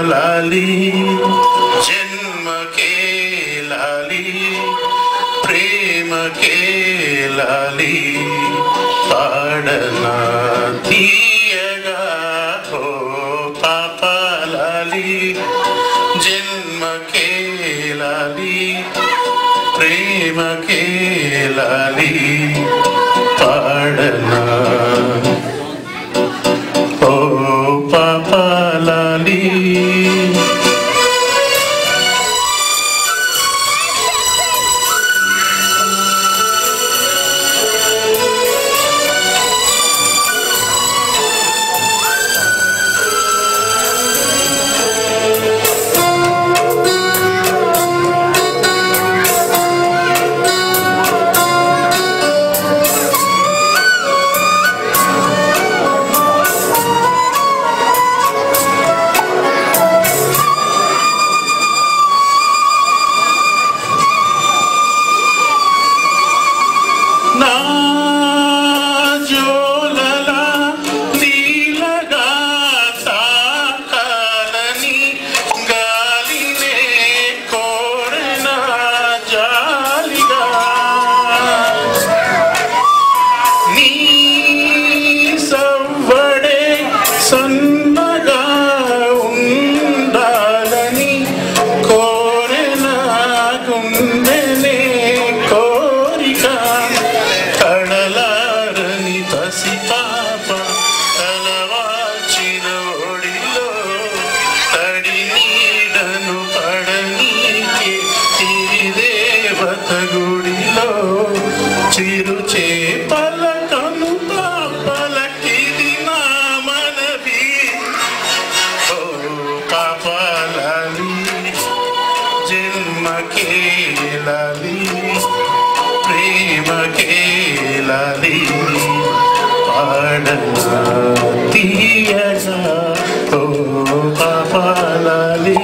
లాలి జన్మ కే లాలి ప్రేమ కే లాలి పాడనా తీయగా ఓ పాప లాలి జన్మ కే లాలి ప్రేమ కే లాలి పాడనా ఓ పాప లాలి గుడిలో చిరు చేపల కనుక పలకిది నా మనవి ఓ పాప లాలి జన్మ కే లాలి ప్రేమ కే లాలి పాడనా తీయగా ఓ పాప లాలి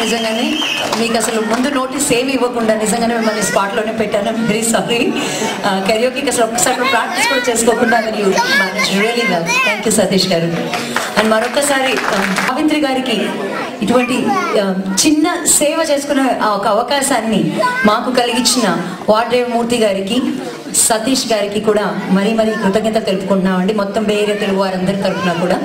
నిజంగానే మీకు అసలు ముందు నోటీస్ ఏమి ఇవ్వకుండా నిజంగానే మిమ్మల్ని స్పాట్లోనే పెట్టాను. Very sorry. కెరియోకి అసలు ఒక్కసారి ప్రాక్టీస్ కూడా చేసుకోకుండా మీరు manage really well. Thank you Satish గారు. అండ్ మరొకసారి సావిత్రి గారికి ఇటువంటి చిన్న సేవ చేసుకునే ఒక అవకాశాన్ని మాకు కలిగించిన వార్డేవమూర్తి గారికి, సతీష్ గారికి కూడా మరీ కృతజ్ఞత తెలుపుకుంటున్నామండి. మొత్తం బే ఏరియా తెలుగు వారందరి తరఫున కూడా.